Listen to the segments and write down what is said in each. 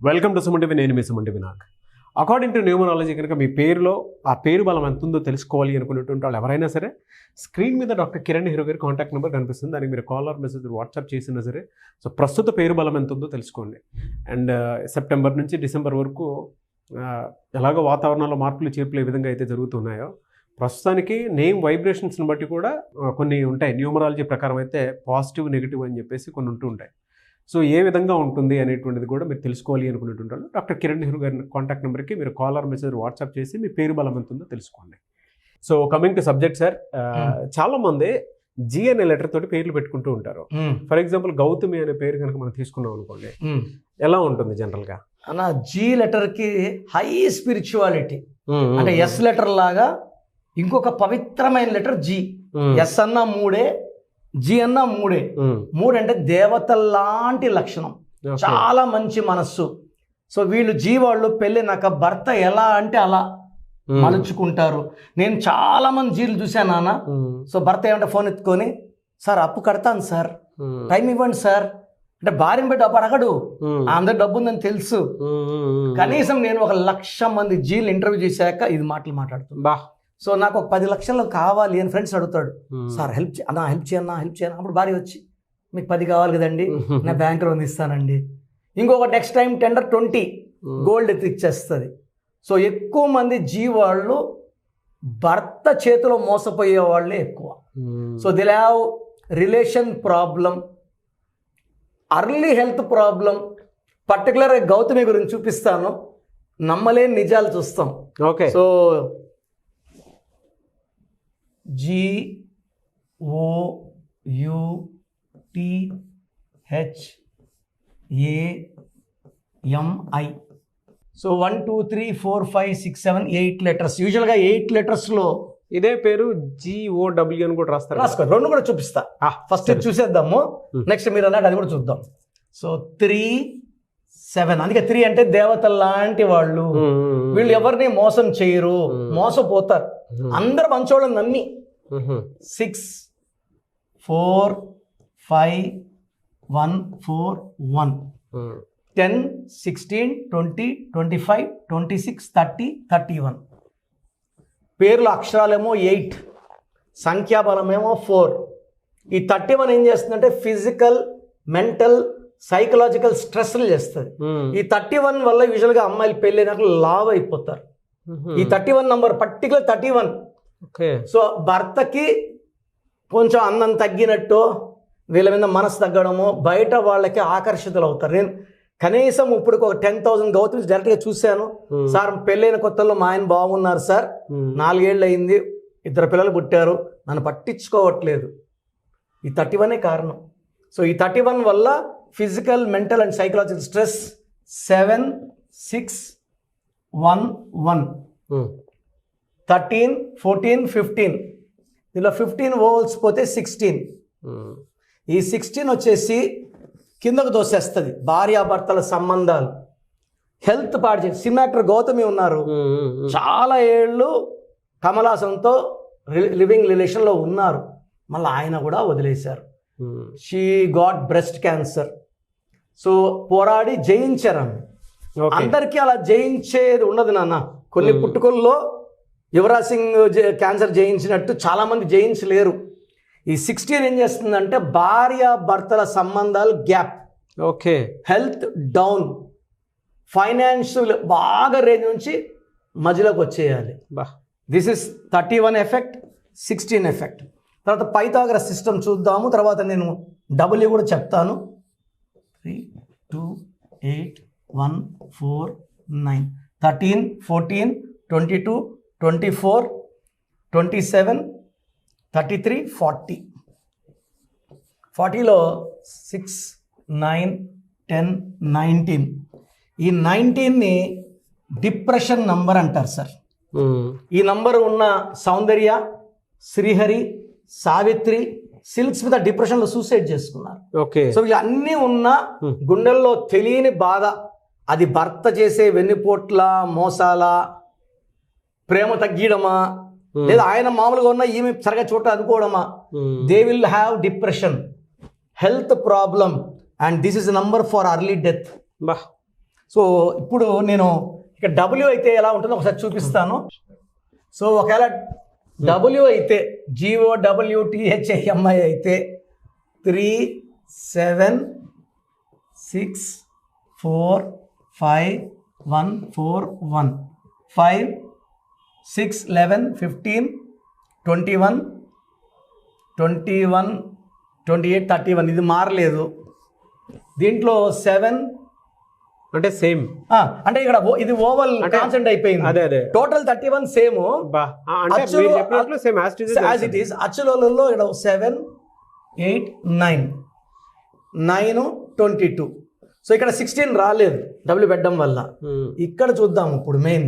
Welcome to Suman TV. నేను మీ Suman TV. నాకు according to numerology కనుక మీ పేరులో ఆ పేరు బలం ఎంత ఉందో తెలుసుకోవాలి అనుకునేటువంటి వాళ్ళు ఎవరైనా సరే స్క్రీన్ మీద డాక్టర్ కిరణ్ హీరో గారి కాంటాక్ట్ నెంబర్ కనిపిస్తుంది. దానికి మీరు కాల్ ఆర్ మెసేజ్ వాట్సాప్ చేసినా సరే సో ప్రస్తుత పేరు బలం ఎంత ఉందో తెలుసుకోండి. అండ్ సెప్టెంబర్ నుంచి డిసెంబర్ వరకు ఎలాగో వాతావరణంలో మార్పులు చేర్పులు ఏ విధంగా అయితే జరుగుతున్నాయో ప్రస్తుతానికి నేమ్ వైబ్రేషన్స్ని బట్టి కూడా కొన్ని ఉంటాయి. న్యూమరాలజీ ప్రకారం అయితే పాజిటివ్ నెగిటివ్ అని చెప్పేసి కొన్ని ఉంటూ ఉంటాయి. సో ఏ విధంగా ఉంటుంది అనేటువంటిది కూడా మీరు తెలుసుకోవాలి అనుకునేటువంటి వాళ్ళు డాక్టర్ కిరణ్ నెహ్రూ గారి కాంటాక్ట్ నెంబర్కి మీరు కాల్ ఆర్ మెసేజ్ వాట్సాప్ చేసి మీ పేరు బలం ఎంత ఉందో తెలుసుకోండి. So coming to subject sir, చాలామంది జీ అనే లెటర్ తోటి పేర్లు పెట్టుకుంటూ ఉంటారు. ఫర్ ఎగ్జాంపుల్ గౌతమి అనే పేరు కనుక మనం తీసుకున్నాం అనుకోండి, ఎలా ఉంటుంది జనరల్గా? అన్న జీ లెటర్కి హై స్పిరిచువాలిటీ, అంటే ఎస్ లెటర్ లాగా ఇంకొక పవిత్రమైన లెటర్ జీ. ఎస్ అన్న మూడే, జీ అన్న మూడే. మూడు అంటే దేవతల్లాంటి లక్షణం, చాలా మంచి మనస్సు. సో వీళ్ళు జీ వాళ్ళు పెళ్ళినాక భర్త ఎలా అంటే అలా మలుచుకుంటారు. నేను చాలా మంది జీలు చూశాను నాన్న. సో భర్త ఏమంటే ఫోన్ ఎత్తుకొని, సార్ అప్పు కడతాను సార్, టైం ఇవ్వండి సార్ అంటే భార్యను పెట్టి డబ్బు అడగడు, అందరు డబ్బు ఉందని తెలుసు. కనీసం నేను 1,00,000 మంది జీలు ఇంటర్వ్యూ చేశాక ఇది మాటలు మాట్లాడుతున్నా. సో నాకు ఒక 10 లక్షలు కావాలి అని ఫ్రెండ్స్ అడుగుతాడు, సార్ హెల్ప్ అన్నా, హెల్ప్ చేయన్నా, హెల్ప్ చేయన్నా. అప్పుడు భార్య వచ్చి, మీకు 10 కావాలి కదండి, నా బ్యాంకులో ఇస్తానండి. ఇంకొక నెక్స్ట్ టైం టెండర్ 20 గోల్డ్ ఇచ్చేస్తుంది. సో ఎక్కువ మంది జీ వాళ్ళు భర్త చేతిలో మోసపోయే వాళ్ళే ఎక్కువ. So Dil have relation problem, early health problem. పర్టికులర్గా గౌతమి గురించి చూపిస్తాను, నమ్మలేని నిజాలు చూస్తాం. Okay. So GOUTHAMI. So 1 2 3 4 5 6 7 8 letters. యూజువల్గా 8 లెటర్స్లో ఇదే పేరు GOW అని కూడా రాస్తారు. రాసుకో, రెండు కూడా చూపిస్తా. ఫస్ట్ చూసేద్దాము, నెక్స్ట్ మీరు అన్నట్టు అది కూడా చూద్దాం. సో 3 7, అందుకే 3 అంటే దేవతల లాంటి వాళ్ళు. వీళ్ళు ఎవరిని మోసం చేయరు, మోసపోతారు, అందరు మంచోళ్ళని నమ్మి. 6 4 5 1 4 1 10 16 20 25 26 30 31. పేర్లు అక్షరాలేమో 8, సంఖ్యాబలమేమో 4. ఈ 31 ఏం చేస్తుందంటే ఫిజికల్, మెంటల్, సైకలాజికల్ స్ట్రెస్లు చేస్తుంది. ఈ 31 వల్ల యూజువల్గా అమ్మాయిలు పెళ్ళైనాక లావ్ అయిపోతారు. ఈ 31 నంబర్, పర్టికులర్ 31. సో భర్తకి కొంచెం అందం తగ్గినట్టు, వీళ్ళ మీద మనసు తగ్గడము, బయట వాళ్ళకి ఆకర్షితులు అవుతారు. నేను కనీసం ఇప్పుడు ఒక 10,000 గౌతమ్స్ డైరెక్ట్గా చూశాను. సార్ పెళ్ళైన కొత్తలో మా ఆయన బాగున్నారు సార్, 4 ఏళ్ళు అయింది, 2 పిల్లలు పుట్టారు, నన్ను పట్టించుకోవట్లేదు. ఈ 31 కారణం. సో ఈ 31 వల్ల physical, mental and psychological stress. 7 6 1 1 13 14 15. దీనిలో 15 ఓవల్స్ పోతే 16. ఈ 16 వచ్చేసి కిందకు దోసేస్తుంది భార్యాభర్తల సంబంధాలు, హెల్త్ పాడు చేసి. సినిమా యాక్టర్ గౌతమి ఉన్నారు, చాలా ఏళ్ళు కమలాసంతో లివింగ్ రిలేషన్లో ఉన్నారు, మళ్ళీ ఆయన కూడా వదిలేశారు. She got breast cancer. So పోరాడి జయించారు ఆమె. అందరికీ అలా జయించేది ఉండదు నాన్న. కొన్ని పుట్టుకల్లో యువరాజ్ సింగ్ క్యాన్సర్ జయించినట్టు చాలామంది జయించలేరు. ఈ 16 ఏం చేస్తుందంటే భార్య భర్తల సంబంధాలు gap, okay, health down, financial బాగా రేంజ్ నుంచి మధ్యలోకి వచ్చేయాలి. This is 31 effect, 16 effect. తర్వాత పైథాగరస్ సిస్టమ్ చూద్దాము, తర్వాత నేను డబ్ల్యూ కూడా చెప్తాను. 3 2 8 1 4 9 13 14 22 24 27 33 40. 40లో 6 9 10 19. ఈ 19ని డిప్రెషన్ నంబర్ అంటారు సార్. ఈ నంబర్ ఉన్న సౌందర్య, శ్రీహరి, సావిత్రి, సిల్క్స్ మీద డిప్రెషన్లో సూసైడ్ చేసుకున్నారు. ఓకే. సో ఇవి అన్నీ ఉన్న గుండెల్లో తెలియని బాధ, అది భర్త చేసే వెన్నుపోట్ల, మోసాల, ప్రేమ తగ్గడమా, లేదా ఆయన మామూలుగా ఉన్న ఈమె సరిగా చోట అనుకోవడమా, they will have depression, health problem, and this is number for early death. So ఇప్పుడు నేను ఇక డబ్ల్యూ అయితే ఎలా ఉంటుందో ఒకసారి చూపిస్తాను. సో ఒకవేళ డబ్ల్యూ అయితే GOWTHIMI అయితే 3 7 6 4 5 1 4 1 5 6 11 15 21 21 28 31 ఇది మారలేదు. దీంట్లో 7 అంటే సేమ్ అంటే ఇక్కడ ఇది ఓవల్ కాన్సెంట్ అయిపోయింది. అదే టోటల్ 31 సేమ్ అంటే మీరు చెప్పినట్లు సేమ్ యాజ్ ఇట్ ఈస్. అచ్చులలో ఇక్కడ 7 8 9 9 22. సో ఇక్కడ 16 రాలేదు డబ్ల్యూ పెట్టడం వల్ల. ఇక్కడ చూద్దాం ఇప్పుడు మెయిన్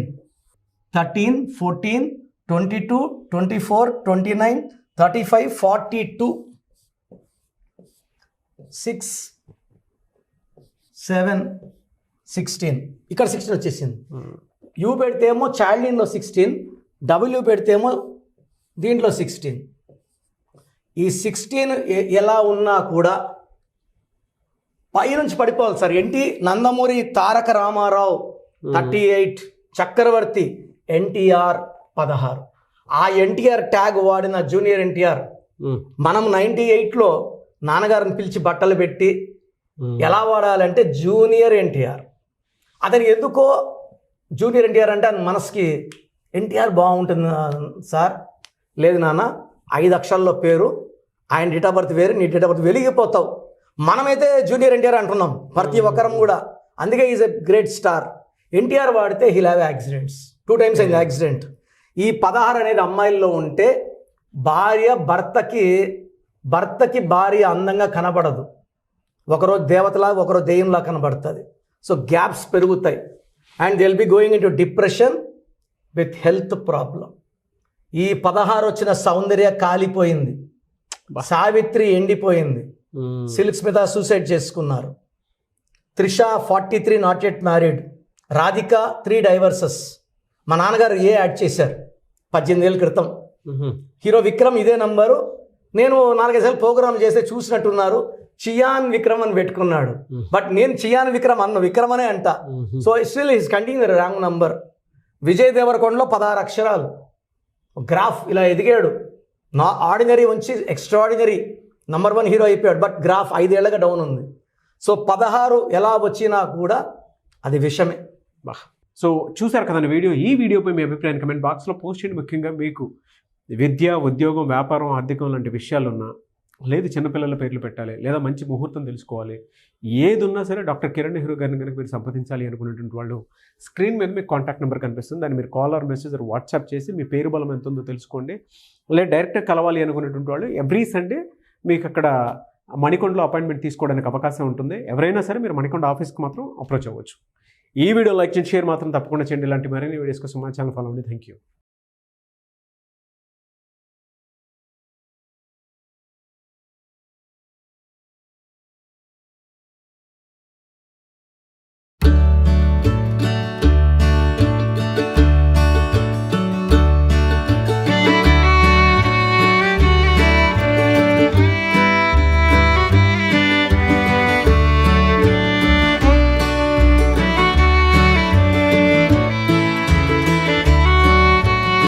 13 14 22 24 29 35 42 6 7 16 ఇక్కడ 16 వచ్చేసింది. యూ పెడితేమో చైల్డ్లీన్లో 16, డబ్ల్యూ పెడితేమో దీంట్లో 16. ఈ 16 ఎలా ఉన్నా కూడా పైనుంచి పడిపోవాలి సార్. నందమూరి తారక రామారావు 38, చక్రవర్తి NTR 16. ఆ NTR ట్యాగ్ వాడిన జూనియర్ NTR. మనం 98లో నాన్నగారిని పిలిచి బట్టలు పెట్టి ఎలా వాడాలంటే జూనియర్ NTR. అతను ఎందుకో జూనియర్ NTR అంటే మనసుకి NTR బాగుంటుంది సార్. లేదు నాన్న, 5 అక్షరాల్లో పేరు, ఆయన డేట్ ఆఫ్ బర్త్ వేరు, నీ డేట్ ఆఫ్ బర్త్ వెలిగిపోతావు. మనమైతే జూనియర్ NTR అంటున్నాం ప్రతి ఒక్కరం కూడా. అందుకే is a great star. NTR వాడితే హీల్ హ్యావ్ యాక్సిడెంట్స్. 2 times అయింది యాక్సిడెంట్. ఈ 16 అనేది అమ్మాయిల్లో ఉంటే భర్తకి భార్య అందంగా కనబడదు. ఒకరోజు దేవతలా, ఒకరోజు దెయ్యంలా కనబడుతుంది. సో గ్యాప్స్ పెరుగుతాయి and they will be going in to depression with health problem. ఈ 16 వచ్చిన సౌందర్య కాలిపోయింది, సావిత్రి ఎండిపోయింది, సిల్క్స్ మీద సూసైడ్ చేసుకున్నారు, Trisha 43 not yet married, Radhika 3 divorces. మా నాన్నగారు యాడ్ చేశారు 18 ఏళ్ళ క్రితం. హీరో విక్రమ్ ఇదే నంబరు. నేను 4-5 సార్లు ప్రోగ్రామ్ చేస్తే చూసినట్టున్నారు. చియాన్ విక్రమ్ అని పెట్టుకున్నాడు. బట్ నేను చియాన్ విక్రమ్ విక్రమ్ అనే అంట. So still is continue wrong number. Vijay దేవరకొండలో 16 అక్షరాలు. గ్రాఫ్ ఇలా ఎదిగాడు. ఆర్డినరీ నుంచి ఎక్స్ట్రాడినరీ నంబర్ 1 హీరో అయిపోయాడు. బట్ గ్రాఫ్ 5 ఏళ్ళగా డౌన్ ఉంది. సో 16 ఎలా వచ్చినా కూడా అది విషమే. సో చూసారు కదండి వీడియో. ఈ వీడియోపై మీ అభిప్రాయం కమెంట్ బాక్స్లో పోస్ట్ చేయండి. ముఖ్యంగా మీకు విద్య, ఉద్యోగం, వ్యాపారం, ఆర్థికం లాంటి విషయాలున్నా, లేదు చిన్నపిల్లల పేర్లు పెట్టాలి, లేదా మంచి ముహూర్తం తెలుసుకోవాలి, ఏది ఉన్నా సరే డాక్టర్ కిరణ్ నెహ్రూ గారిని కనుక మీరు సంప్రదించాలి అనుకునేటువంటి వాళ్ళు స్క్రీన్ మీద మీకు కాంటాక్ట్ నెంబర్ కనిపిస్తుంది. దాన్ని మీరు కాల్ ఆర్ మెసేజ్ వాట్సాప్ చేసి మీ పేరు బలం ఎంత ఉందో తెలుసుకోండి. లేదా డైరెక్ట్గా కలవాలి అనుకునేటువంటి వాళ్ళు ఎవ్రీ సండే మీకు అక్కడ మణికొండలో అపాయింట్మెంట్ తీసుకోవడానికి అవకాశం ఉంటుంది. ఎవరైనా సరే మీరు మణికొండ ఆఫీస్కి మాత్రం అప్రోచ్ అవ్వచ్చు. ఈ వీడియో లైక్ చేయండి, షేర్ మాత్రం తప్పకుండా చేయండి. ఇలాంటి మరిన్ని వీడియోస్ కోసం మా ఛానల్ ఫాలో అవ్వండి. Thank you.